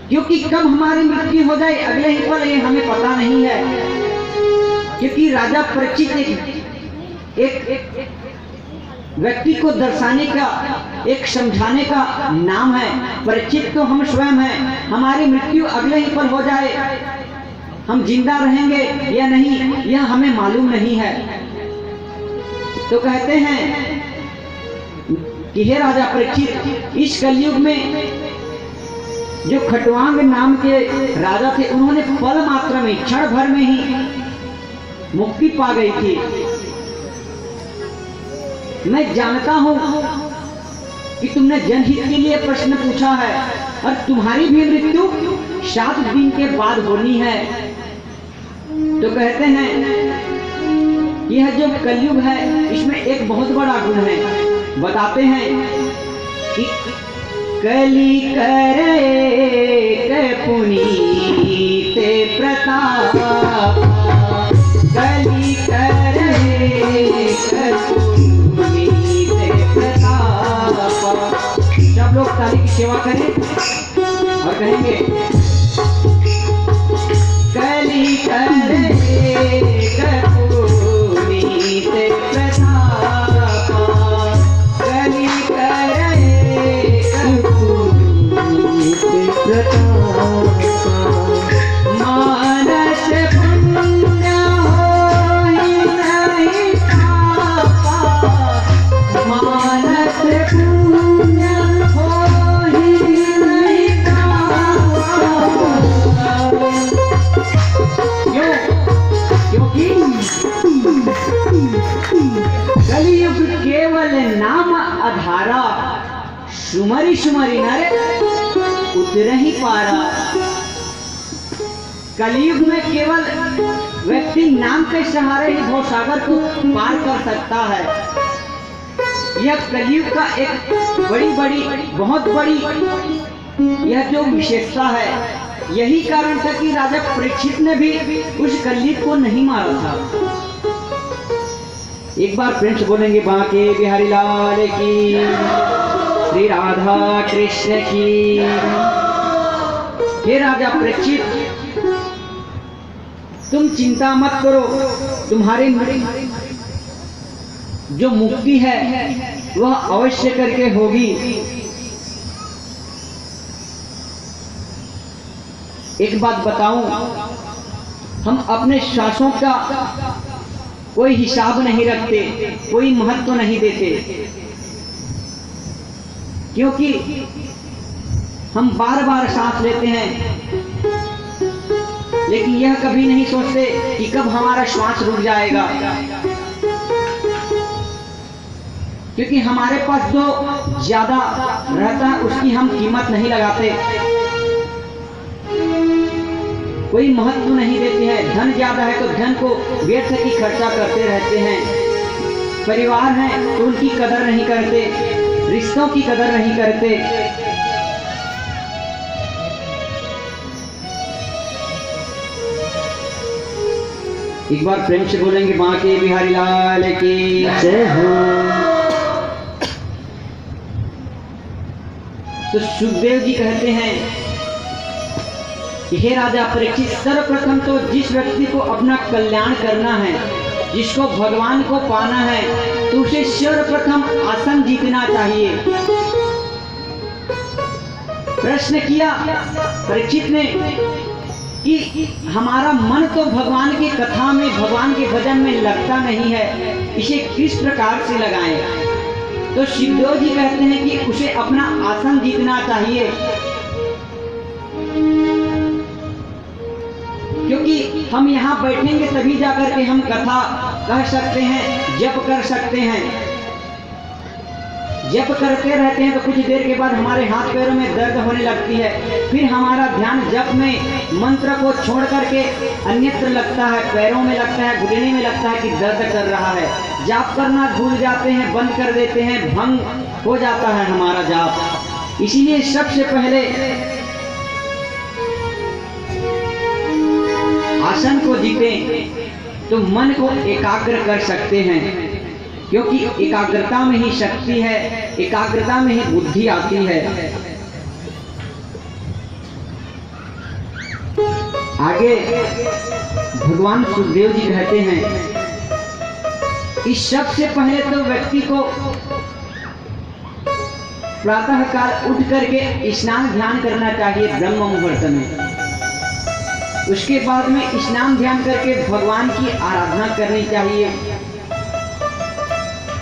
क्योंकि कब हमारी मृत्यु हो जाए अगले ही पल ये हमें पता नहीं है। क्योंकि राजा परीक्षित एक व्यक्ति को दर्शाने का, एक समझाने का नाम है। परीक्षित तो हम स्वयं हैं। हमारी मृत्यु अगले ही पल हो जाए, हम जिंदा रहेंगे या नहीं यह हमें मालूम नहीं है। तो कहते हैं कि हे राजा परीक्षित, इस कलयुग में जो खटवांग नाम के राजा थे उन्होंने पल मात्र में, क्षण भर में ही मुक्ति पा गई थी। मैं जानता हूं कि तुमने जनहित के लिए प्रश्न पूछा है और तुम्हारी भी मृत्यु 7 दिन के बाद होनी है। तो कहते हैं यह जो कलयुग है इसमें एक बहुत बड़ा गुण है। बताते हैं कि कली करे पुनीत प्रताप, कली करे पुनीत प्रताप। सब लोग ताली की सेवा करें और कहेंगे कली करे पुनीत प्रताप, कली करे पुनीत प्रताप। मानस पुण्य होई नहीं पापा, मानस पुण्य होई नहीं पापा। क्योंकि कलियुग केवल नाम आधारा, सुमरी सुमरी नर उतर ही पारा। कलियुग में केवल व्यक्ति नाम के सहारे ही भवसागर को पार कर सकता है। यह कलियुग का एक बहुत बड़ी यह जो विशेषता है। यही कारण था कि राजा परीक्षित ने भी उस कलयुग को नहीं मारा था। एक बार फ्रेंड्स बोलेंगे बांके बिहारी लाल की, श्री राधा कृष्ण की। हे राजा परीक्षित, तुम चिंता मत करो, तुम्हारी जो मुक्ति है वह अवश्य करके होगी। एक बात बताऊं, हम अपने श्वासों का कोई हिसाब नहीं रखते, कोई महत्व नहीं देते, क्योंकि हम बार बार सांस लेते हैं लेकिन यह कभी नहीं सोचते कि कब हमारा श्वास रुक जाएगा। क्योंकि हमारे पास जो ज्यादा रहता है उसकी हम कीमत नहीं लगाते, कोई महत्व नहीं देते हैं। धन ज्यादा है तो धन को व्यर्थ की खर्चा करते रहते हैं। परिवार है तो उनकी कदर नहीं करते, रिश्तों की कदर नहीं करते। एक बार प्रेम से बोलेंगे बांके बिहारी लाल की जय हो। तो सुखदेव जी कहते हैं कि हे राजा परीक्षित, सर्वप्रथम तो जिस व्यक्ति को अपना कल्याण करना है, जिसको भगवान को पाना है, तो उसे सर्वप्रथम आसन जीतना चाहिए। प्रश्न किया परीक्षित ने कि हमारा मन तो भगवान की कथा में, भगवान के भजन में लगता नहीं है, इसे किस प्रकार से लगाएं? तो सुखदेव जी कहते हैं कि उसे अपना आसन जीतना चाहिए, क्योंकि हम यहाँ बैठेंगे तभी जाकर के हम कथा कह सकते हैं, जप कर सकते हैं। जप करते रहते हैं तो कुछ देर के बाद हमारे हाथ पैरों में दर्द होने लगती है, फिर हमारा ध्यान जप में मंत्र को छोड़ करके अन्यत्र लगता है, पैरों में लगता है, घुटने में लगता है कि दर्द कर रहा है। जाप करना भूल जाते हैं, बंद कर देते हैं, भंग हो जाता है हमारा जाप। इसीलिए सबसे पहले आसन को जीतें तो मन को एकाग्र कर सकते हैं, क्योंकि एकाग्रता में ही शक्ति है, एकाग्रता में ही बुद्धि आती है। आगे भगवान सुखदेव जी कहते हैं कि सबसे पहले तो व्यक्ति को प्रातः काल उठ करके स्नान ध्यान करना चाहिए ब्रह्म मुहूर्त में। उसके बाद में स्नान ध्यान करके भगवान की आराधना करनी चाहिए,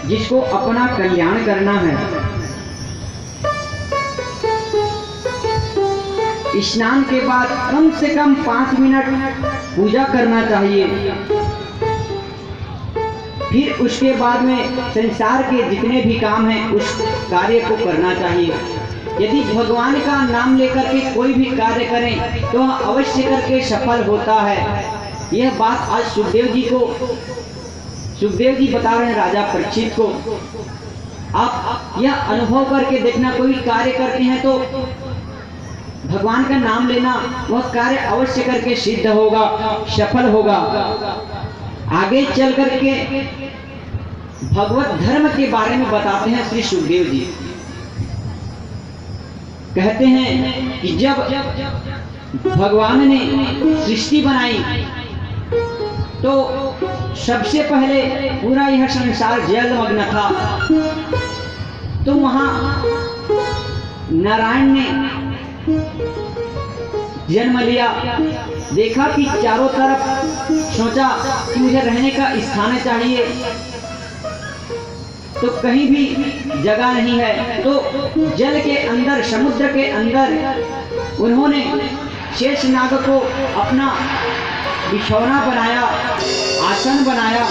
जिसको अपना कल्याण करना है। स्नान के बाद कम से कम 5 मिनट पूजा करना चाहिए। फिर उसके बाद में संसार के जितने भी काम हैं उस कार्य को करना चाहिए। यदि भगवान का नाम लेकर के कोई भी कार्य करें तो अवश्य करके सफल होता है। यह बात आज सुखदेव जी बता रहे हैं राजा परीक्षित को। आप यह अनुभव करके देखना, कोई कार्य करते हैं तो भगवान का नाम लेना, वह कार्य अवश्य करके सिद्ध होगा, सफल होगा। आगे चल करके भगवत धर्म के बारे में बताते हैं श्री सुखदेव जी। कहते हैं कि जब भगवान ने सृष्टि बनाई तो सबसे पहले पूरा यह संसार जलमग्न था। तो वहां नारायण ने जन्म लिया। देखा कि चारों तरफ, सोचा कि मुझे रहने का स्थान चाहिए, तो कहीं भी जगह नहीं है। तो जल के अंदर, समुद्र के अंदर उन्होंने शेषनाग को अपना बिछौना बनाया, आसन बनाया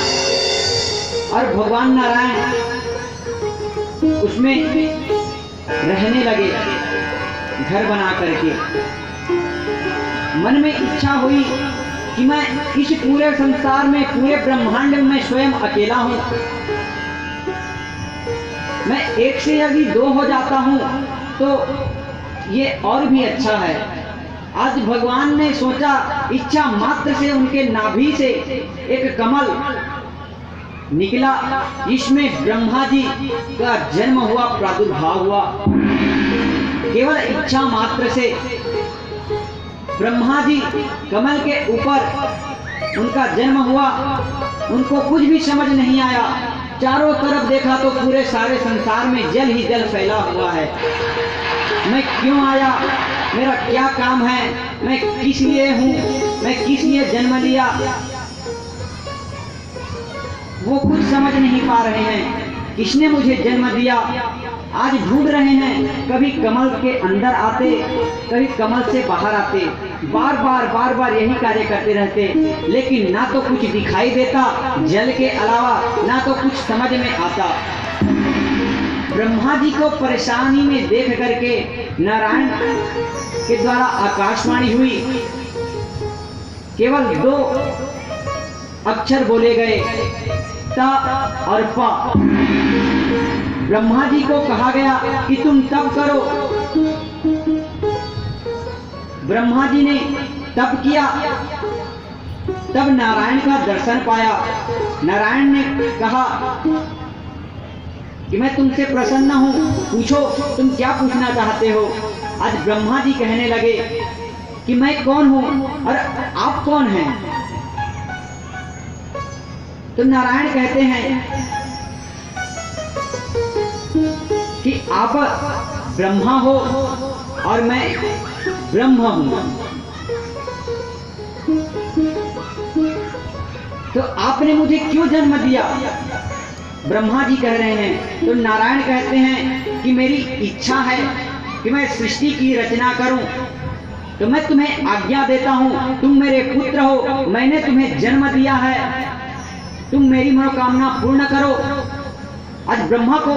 और भगवान नारायण उसमें रहने लगे, घर बना करके। मन में इच्छा हुई कि मैं इस पूरे संसार में, पूरे ब्रह्मांड में स्वयं अकेला हूं। मैं एक से यदि 2 हो जाता हूं तो ये और भी अच्छा है। आज भगवान ने सोचा, इच्छा मात्र से उनके नाभि से एक कमल निकला, जिसमें ब्रह्मा जी का जन्म हुआ, प्रादुर्भाव हुआ। केवल इच्छा मात्र से ब्रह्मा जी कमल के ऊपर उनका जन्म हुआ। उनको कुछ भी समझ नहीं आया। चारों तरफ देखा तो पूरे सारे संसार में जल ही जल फैला हुआ है। मैं क्यों आया, मेरा क्या काम है, मैं किस लिए हूँ, मैं किस लिए जन्म लिया, वो कुछ समझ नहीं पा रहे हैं। किसने मुझे जन्म दिया, आज ढूंढ रहे हैं। कभी कमल के अंदर आते, कभी कमल से बाहर आते, बार बार यही कार्य करते रहते, लेकिन ना तो कुछ दिखाई देता जल के अलावा, ना तो कुछ समझ में आता। ब्रह्मा जी को परेशानी में देख करके नारायण के द्वारा आकाशवाणी हुई। केवल 2 अक्षर बोले गए, ता और पा। ब्रह्मा जी को कहा गया कि तुम तप करो। ब्रह्मा जी ने तप किया, तब नारायण का दर्शन पाया। नारायण ने कहा कि मैं तुमसे प्रसन्न हूं, पूछो तुम क्या पूछना चाहते हो। आज ब्रह्मा जी कहने लगे कि मैं कौन हूं और आप कौन हैं। तो नारायण कहते हैं कि आप ब्रह्मा हो और मैं ब्रह्म हूं। तो आपने मुझे क्यों जन्म दिया, ब्रह्मा जी कह रहे हैं। तो नारायण कहते हैं कि मेरी इच्छा है कि मैं सृष्टि की रचना करूं, तो मैं तुम्हें आज्ञा देता हूं, तुम मेरे पुत्र हो, मैंने तुम्हें जन्म दिया है, तुम मेरी मनोकामना पूर्ण करो। आज ब्रह्मा को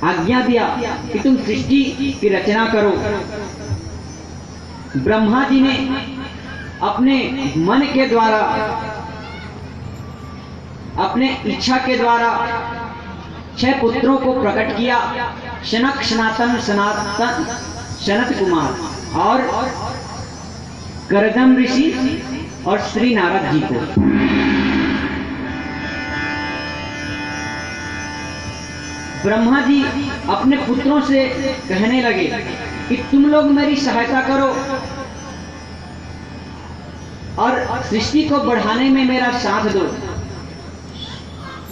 आज्ञा दिया कि तुम सृष्टि की रचना करो। ब्रह्मा जी ने अपने मन के द्वारा, अपने इच्छा के द्वारा 6 पुत्रों को प्रकट किया, शनक, सनातन, सनत कुमार और करदम ऋषि और श्री नारद जी को। ब्रह्मा जी अपने पुत्रों से कहने लगे कि तुम लोग मेरी सहायता करो और सृष्टि को बढ़ाने में मेरा साथ दो।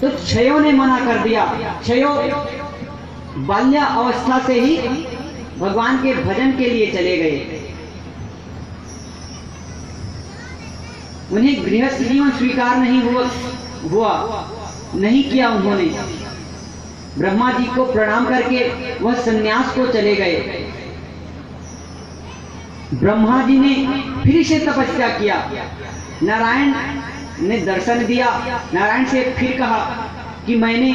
तो क्षयो ने मना कर दिया। क्षयो बाल्या अवस्था से ही भगवान के भजन के लिए चले गए। उन्हें गृहस्थ जीवन स्वीकार नहीं हुआ नहीं किया। उन्होंने ब्रह्मा जी को प्रणाम करके वह सन्यास को चले गए। ब्रह्मा जी ने फिर से तपस्या किया। नारायण ने दर्शन दिया। नारायण से फिर कहा कि मैंने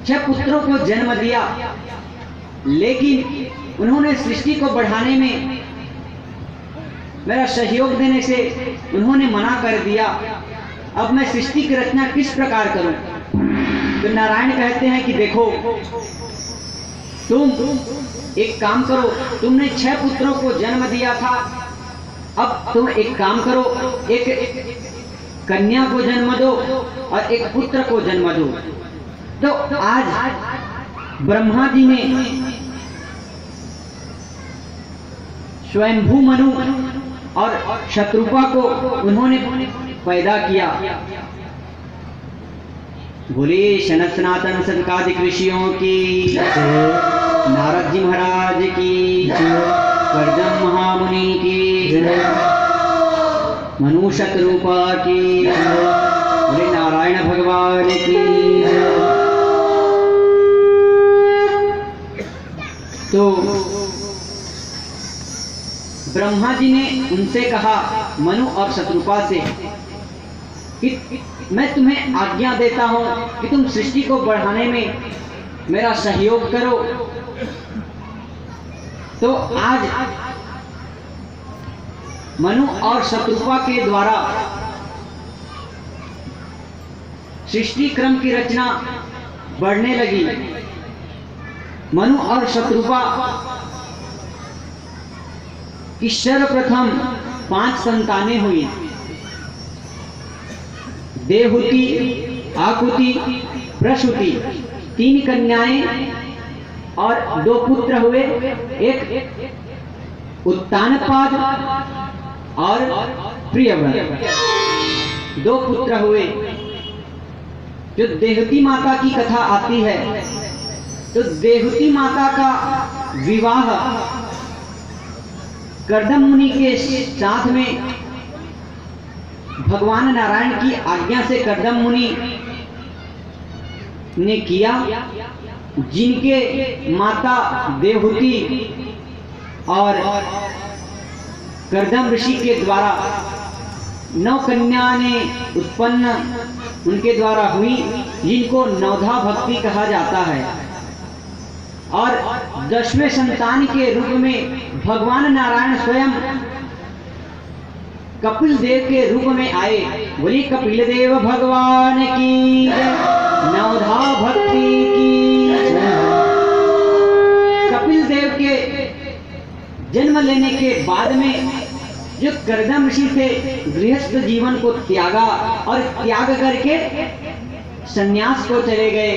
6 पुत्रों को जन्म दिया, लेकिन उन्होंने सृष्टि को बढ़ाने में मेरा सहयोग देने से उन्होंने मना कर दिया। अब मैं सृष्टि की रचना किस प्रकार करूं? तो नारायण कहते हैं कि देखो, तुम एक काम करो, तुमने 6 पुत्रों को जन्म दिया था, अब तुम एक काम करो, एक कन्या को जन्म दो और एक पुत्र को जन्म दो। तो आज ब्रह्मा जी ने स्वयंभू मनु और शत्रुपा को उन्होंने पैदा किया। बोले सनत सनातन सनकादिक ऋषियों की, नारद जी महाराज की, कर्दम महामुनि की, मनु शत्रुपा की, बोले नारायण भगवान की। तो ब्रह्मा जी ने उनसे कहा, मनु और शत्रुपा से, कि मैं तुम्हें आज्ञा देता हूं कि तुम सृष्टि को बढ़ाने में मेरा सहयोग करो। तो आज मनु और शत्रुपा के द्वारा सृष्टि क्रम की रचना बढ़ने लगी। मनु और शत्रुपा की सर्वप्रथम 5 संतानें हुई। देवहूति, आकुति, प्रसूति, 3 कन्याएं और 2 पुत्र हुए। एक उत्तानपाद और प्रियव्रत, 2 पुत्र हुए। जो देवहूति माता की कथा आती है, तो देवहूति माता का विवाह कर्दम मुनि के साथ में भगवान नारायण की आज्ञा से कर्दम मुनि ने किया, जिनके माता देवहूति और कर्दम ऋषि के द्वारा 9 कन्या ने उत्पन्न उनके द्वारा हुई, जिनको नवधा भक्ति कहा जाता है। और 10वें संतान के रूप में भगवान नारायण स्वयं कपिल देव के रूप में आए। बोली कपिल देव भगवान की, नवधा भक्ति की। कपिल देव के जन्म लेने के बाद में जो कर्दम ऋषि थे, गृहस्थ जीवन को त्यागा और त्याग करके सन्यास को चले गए।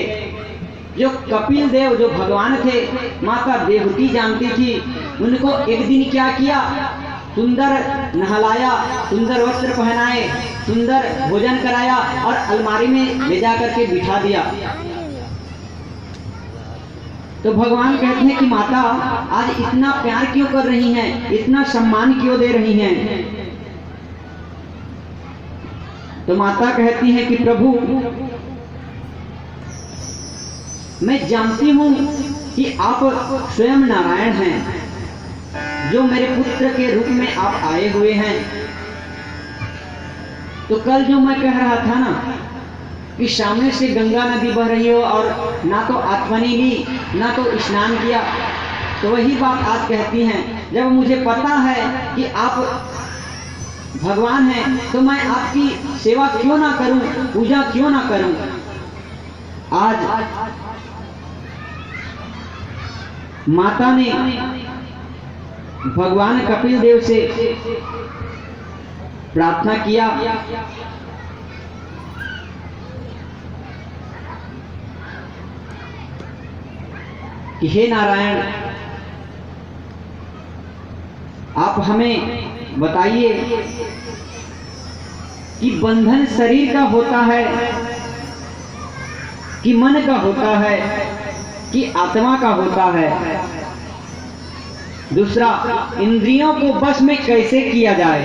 जो कपिल देव जो भगवान थे, माता देवहूति जानती थी, उनको एक दिन क्या किया, सुंदर नहलाया, सुंदर वस्त्र पहनाए, सुंदर भोजन कराया और अलमारी में ले जा करके बिठा दिया। तो भगवान कहते हैं कि माता आज इतना प्यार क्यों कर रही हैं, इतना सम्मान क्यों दे रही हैं? तो माता कहती है कि प्रभु, मैं जानती हूं कि आप स्वयं नारायण हैं, जो मेरे पुत्र के रूप में आप आए हुए हैं। तो कल जो मैं कह रहा था ना कि सामने से गंगा नदी बह रही हो और ना तो आत्मनी ली ना तो स्नान किया, तो वही बात आज कहती हैं। जब मुझे पता है कि आप भगवान हैं, तो मैं आपकी सेवा क्यों ना करूं, पूजा क्यों ना करूं? आज माता ने भगवान कपिल देव से प्रार्थना किया कि हे नारायण, आप हमें बताइए कि बंधन शरीर का होता है कि मन का होता है कि आत्मा का होता है? दूसरा, इंद्रियों को वश में कैसे किया जाए?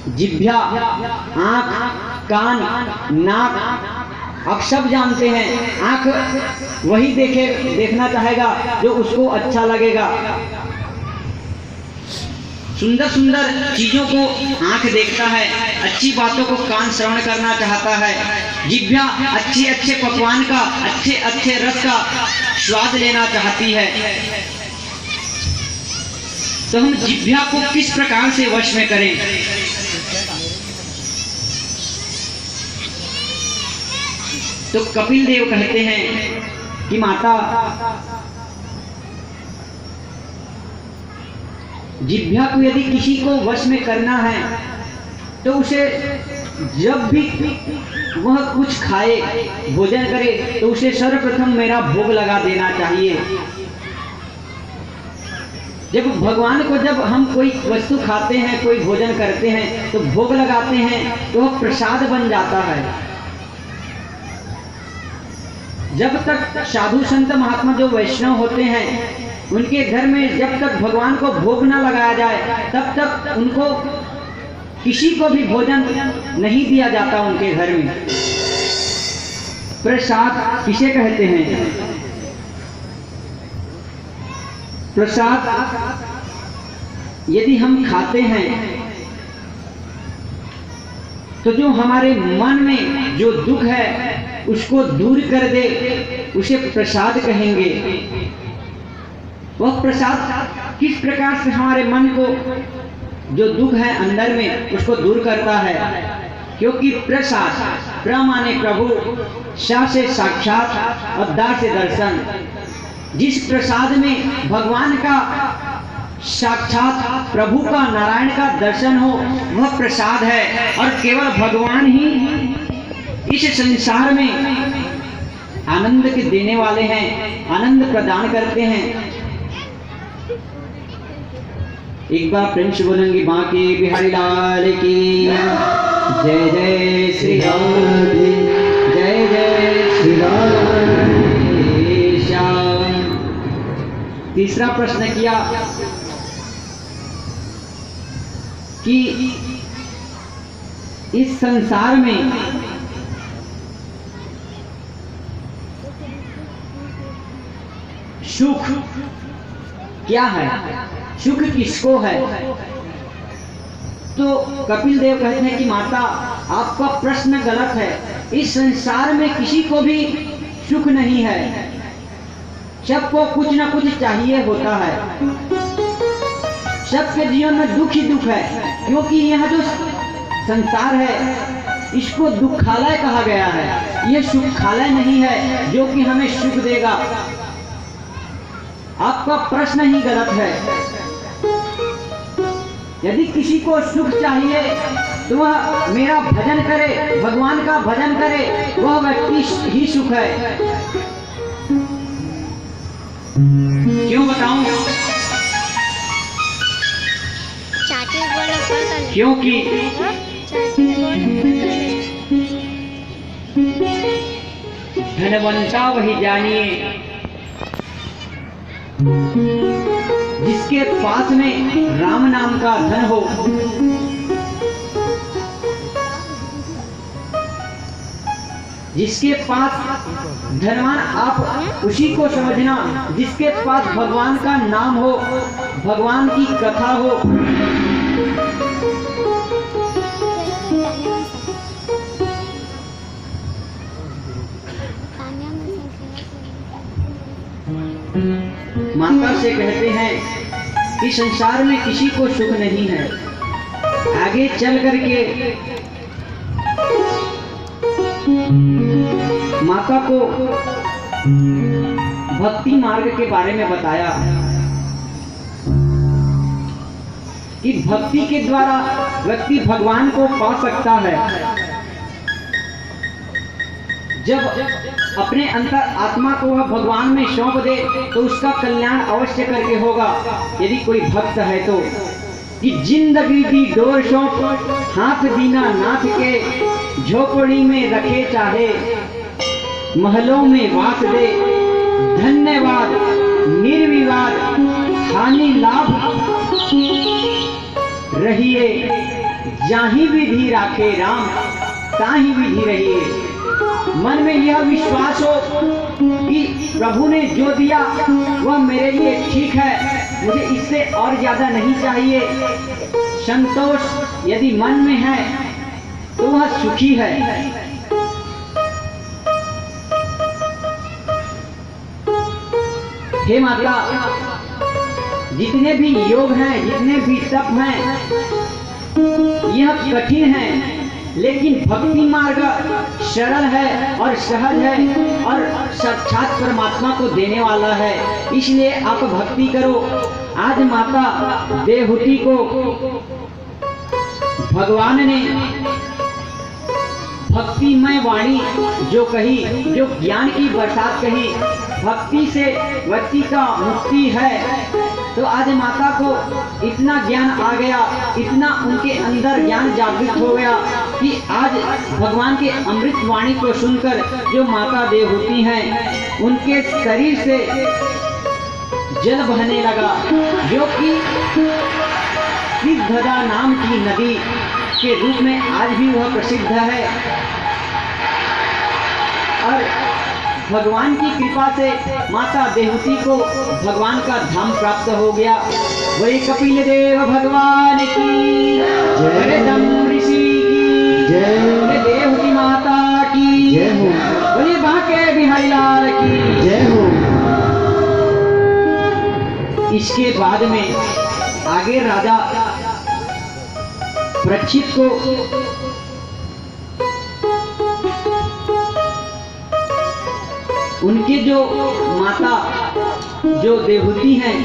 जिह्वा, आंख, कान, नाक, आप सब जानते हैं। आंख वही देखना चाहेगा जो उसको अच्छा लगेगा। सुंदर सुंदर चीजों को आंख देखता है, अच्छी बातों को कान श्रवण करना चाहता है। जिह्वा अच्छे अच्छे पकवान का, अच्छे अच्छे रस का स्वाद लेना चाहती है। तो हम जिह्वा को किस प्रकार से वश में करें? तो कपिल देव कहते हैं कि माता, जिह्वा को यदि किसी को वश में करना है तो उसे जब भी वह कुछ खाए, भोजन करे, तो उसे सर्वप्रथम मेरा भोग लगा देना चाहिए। जब भगवान को जब हम कोई वस्तु खाते हैं, कोई भोजन करते हैं, तो भोग लगाते हैं तो वह प्रसाद बन जाता है। जब तक साधु संत महात्मा जो वैष्णव होते हैं, उनके घर में जब तक भगवान को भोग ना लगाया जाए, तब तक उनको किसी को भी भोजन नहीं दिया जाता उनके घर में। प्रसाद किसे कहते हैं? प्रसाद यदि हम खाते हैं तो जो हमारे मन में जो दुख है उसको दूर कर दे, उसे प्रसाद कहेंगे। वह प्रसाद किस प्रकार से हमारे मन को जो दुख है अंदर में उसको दूर करता है? क्योंकि प्रसाद, प्र माने प्रभु, सा से साक्षात और दा से दर्शन। जिस प्रसाद में भगवान का साक्षात, प्रभु का, नारायण का दर्शन हो, वह प्रसाद है। और केवल भगवान ही इस संसार में आनंद के देने वाले हैं, आनंद प्रदान करते हैं। एक बार प्रेम से बोलेंगे बांके बिहारी लाल की जय। जय श्री राधे, जय जय श्री राधे श्याम। तीसरा प्रश्न किया कि इस संसार में सुख क्या है, सुख किसको है? तो कपिल देव कहते हैं कि माता, आपका प्रश्न गलत है। इस संसार में किसी को भी सुख नहीं है, सबको कुछ ना कुछ चाहिए होता है। सबके जीवन में दुख ही दुख है, क्योंकि यह जो संसार है इसको दुखालय कहा गया है। यह सुखालय नहीं है जो कि हमें सुख देगा। आपका प्रश्न ही गलत है। यदि किसी को सुख चाहिए तो वह मेरा भजन करे, भगवान का भजन करे, वह व्यक्ति ही सुख है। क्यों बताऊं? क्योंकि धनवंता वही जानिए जिसके पास में राम नाम का धन हो। जिसके पास धनवान, आप उसी को समझना जिसके पास भगवान का नाम हो, भगवान की कथा हो। माता से कहते हैं कि संसार में किसी को सुख नहीं है। आगे चल करके माता को भक्ति मार्ग के बारे में बताया कि भक्ति के द्वारा व्यक्ति भगवान को पा सकता है। जब अपने अंतर आत्मा को वह भगवान में सौंप दे तो उसका कल्याण अवश्य करके होगा। यदि कोई भक्त है तो कि जिंदगी दी डोर सौंप हाथ दीना नाथ के, झोपड़ी में रखे चाहे महलों में वास दे। धन्यवाद निर्विवाद हानि लाभ रहिए, जाही विधि राखे राम ताही विधि रहिए। मन में यह विश्वास हो कि प्रभु ने जो दिया वह मेरे लिए ठीक है, मुझे इससे और ज्यादा नहीं चाहिए। संतोष यदि मन में है तो वह सुखी है। हे माता, जितने भी योग हैं, जितने भी तप हैं, यह कठिन है, लेकिन भक्ति मार्ग सरल है और सहज है और साक्षात परमात्मा को देने वाला है। इसलिए आप भक्ति करो। आज माता देवहूति को भगवान ने भक्तिमय वाणी जो कही, जो ज्ञान की बरसात कही, भक्ति से व्यक्ति का मुक्ति है। तो आज माता को इतना ज्ञान आ गया, इतना उनके अंदर ज्ञान जागृत हो गया कि आज भगवान के अमृत वाणी को सुनकर जो माता देवहूति हैं, उनके शरीर से जल बहने लगा, जो कि सिद्धदा नाम की नदी के रूप में आज भी वह प्रसिद्ध है। और भगवान की कृपा से माता देवहूति को भगवान का धाम प्राप्त हो गया। वही कपिल देव भगवान की जय, ऋषि की जय, देवहूति माता की जय हो, बोले बांके बिहारी लाल की जय हो। इसके बाद में आगे राजा परीक्षित को उनके जो माता जो देवहूति हैं,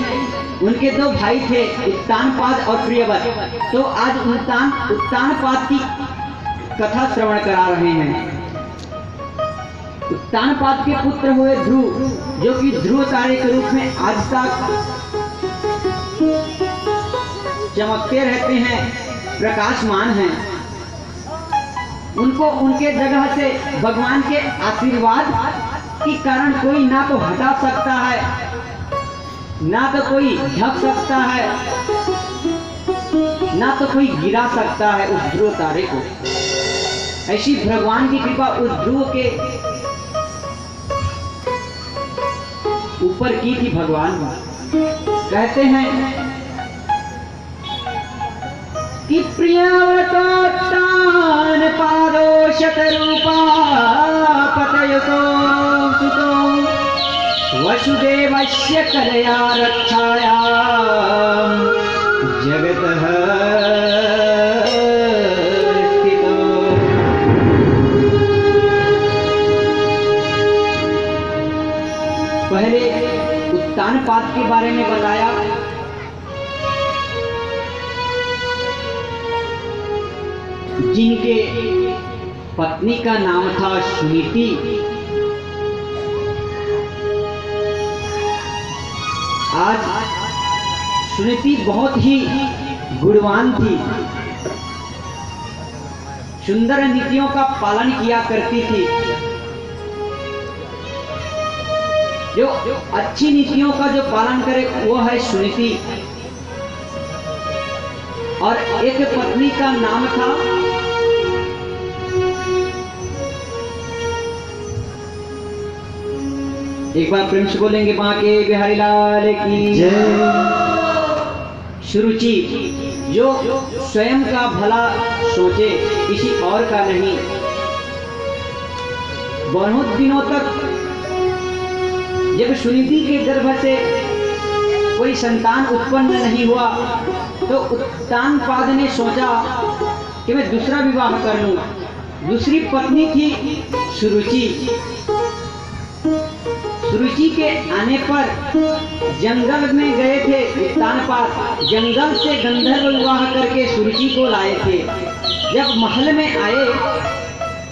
उनके दो भाई थे, उत्तानपाद और प्रियव्रत। तो आज उत्तानपाद की कथा श्रवण करा रहे हैं। उत्तानपाद के पुत्र हुए ध्रुव, जो कि ध्रुव तारे के रूप में आज तक चमकते रहते हैं, प्रकाशमान हैं। उनको उनके जगह से भगवान के आशीर्वाद के कारण कोई ना तो हटा सकता है, ना तो कोई ढक सकता है, ना तो कोई गिरा सकता है उस ध्रुव तारे को। ऐसी भगवान की कृपा उस ध्रुव के ऊपर की थी भगवान। कहते हैं कि प्रियव्रतोत्तान पादो शतरूपा पतयतो सुतो वसुदेवस्य कलया रक्षाया जगतः स्थितो। पहले उत्तानपाद के बारे में बताया। जिनके पत्नी का नाम था सुनीति। आज सुनीति बहुत ही गुणवान थी, सुंदर नीतियों का पालन किया करती थी। जो अच्छी नीतियों का जो पालन करे वो है सुनीति। और एक पत्नी का नाम था एक बार प्रेम से बोलेंगे बांके बिहारी लाल की जय। सुरुचि, जो स्वयं का भला सोचे, किसी और का नहीं। बहुत दिनों तक जब सुनीति के गर्भ से कोई संतान उत्पन्न नहीं हुआ तो उत्तानपाद ने सोचा कि मैं दूसरा विवाह कर लूं। दूसरी पत्नी थी सुरुचि। सुरुचि के आने पर जंगल में गए थे उत्तानपाद, जंगल से गंधर्व विवाह करके सुरुचि को लाए थे। जब महल में आए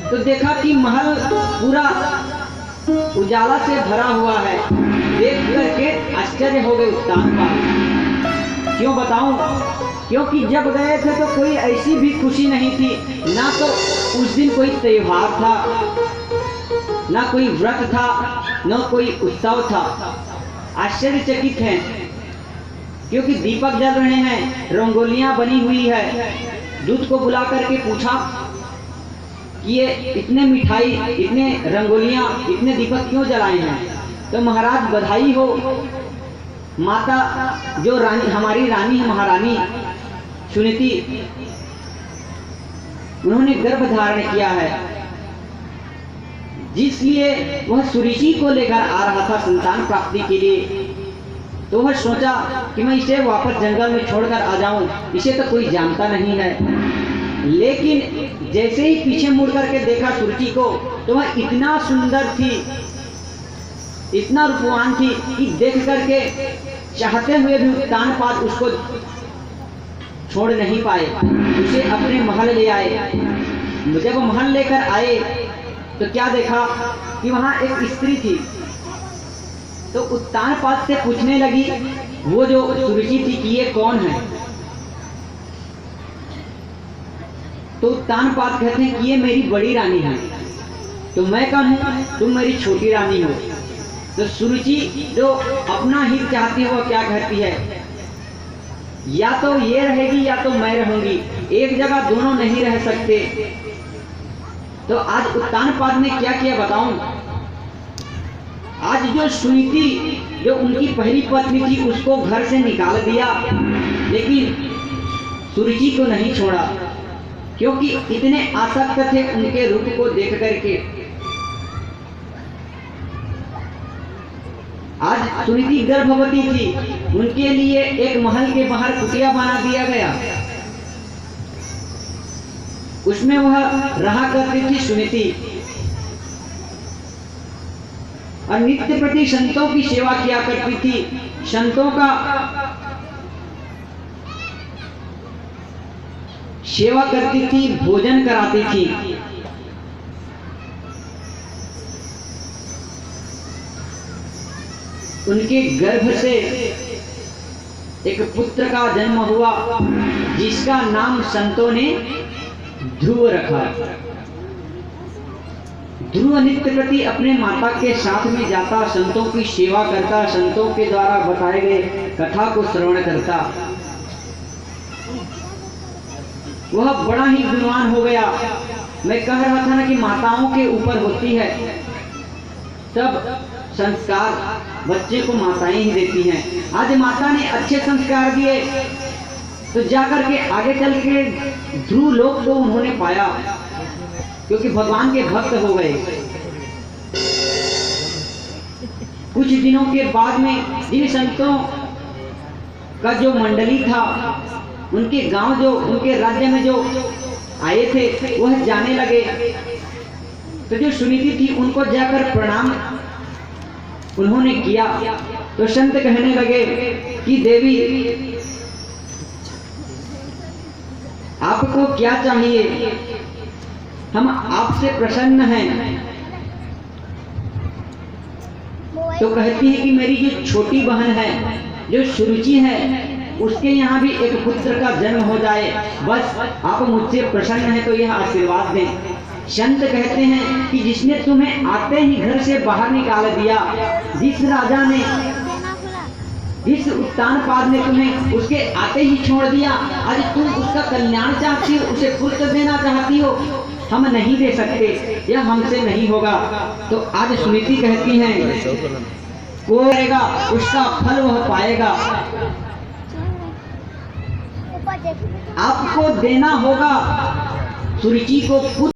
तो देखा कि महल पूरा उजाला से भरा हुआ है। देख करके आश्चर्य हो गए उत्तानपाद। क्यों बताऊं? क्योंकि जब गए थे तो कोई ऐसी भी खुशी नहीं थी, ना तो उस दिन कोई त्योहार था, ना कोई व्रत था, न कोई उत्सव था। आश्चर्यचकित हैं क्योंकि दीपक जल रहे हैं, रंगोलियां बनी हुई है। दूत को बुला करके पूछा कि ये इतने मिठाई, इतने रंगोलियां, इतने दीपक क्यों जलाए हैं? तो महाराज बधाई हो, माता जो रानी, हमारी रानी है, महारानी सुनीति, उन्होंने गर्भ धारण किया है, जिसलिए वह सुरुचि को लेकर आ रहा था संतान प्राप्ति के लिए। तो वह सोचा कि मैं इसे वापस जंगल में छोड़कर आ जाऊं, इसे तो कोई जानता नहीं है। लेकिन जैसे ही पीछे मुड़ करके देखा सुरुचि को, तो वह इतना सुंदर थी, इतना रूपवान थी कि देख करके चाहते हुए भी उत्तानपाद उसको छोड़ नहीं पाए। उसे अपने महल ले आए। जब महल लेकर आए तो क्या देखा कि वहां एक स्त्री थी। तो उत्तानपाद से पूछने लगी वो जो सुरुचि थी कि ये कौन है? तो उत्तानपाद कहते हैं कि ये मेरी बड़ी रानी है। तो मैं कौन हूं? तुम मेरी छोटी रानी हो। तो सुरुचि जो अपना हित चाहती है वो क्या कहती है, या तो ये रहेगी या तो मैं रहूंगी, एक जगह दोनों नहीं रह सकते। तो आज उत्तानपाद ने क्या किया बताऊं? आज जो सुनीति, जो उनकी पहली पत्नी थी, उसको घर से निकाल दिया, लेकिन सुरुचि को नहीं छोड़ा, क्योंकि इतने आसक्त थे उनके रूप को देख करके। आज सुनीति गर्भवती थी, उनके लिए एक महल के बाहर कुटिया बना दिया गया, उसमें वह रहा करती थी सुनीति, और नित्य प्रति संतों की सेवा किया करती थी। संतों का सेवा करती थी, भोजन कराती थी। उनके गर्भ से एक पुत्र का जन्म हुआ, जिसका नाम संतों ने ध्रुव रखा। ध्रुव नित्य प्रति अपने माता के साथ में जाता, संतों की सेवा करता, संतों के द्वारा बताए गए कथा को श्रवण करता। वह बड़ा ही गुणवान हो गया। मैं कह रहा था ना कि माताओं के ऊपर होती है सब संस्कार, बच्चे को माताएं ही देती हैं। आज माता ने अच्छे संस्कार दिए तो जाकर के आगे चल के ध्रुव लोक को उन्होंने पाया, क्योंकि भगवान के भक्त हो गए। कुछ दिनों के बाद में जिन संतों का जो मंडली था, उनके गांव जो उनके राज्य में जो आए थे, वह जाने लगे। तो जो सुनीति थी उनको जाकर प्रणाम उन्होंने किया। तो संत कहने लगे कि देवी, आपको क्या चाहिए? हम आपसे प्रसन्न हैं। तो कहती है कि मेरी जो छोटी बहन है, जो सुरुचि है, उसके यहाँ भी एक पुत्र का जन्म हो जाए, बस आप मुझसे प्रसन्न हैं तो यह आशीर्वाद दें। संत कहते हैं कि जिसने तुम्हें आते ही घर से बाहर निकाल दिया, जिस राजा ने, जिस उत्तानपाद ने तुम्हें उसके आते ही छोड़ दिया, आज तुम उसका कल्याण चाहती हो, उसे पुत्र देना चाहती हो, हम नहीं दे सकते, यह हमसे नहीं होगा। तो आज सुनीति कहती हैं, वो करेगा उसका फल वह पाएगा, आपको देना होगा सुरुचि को।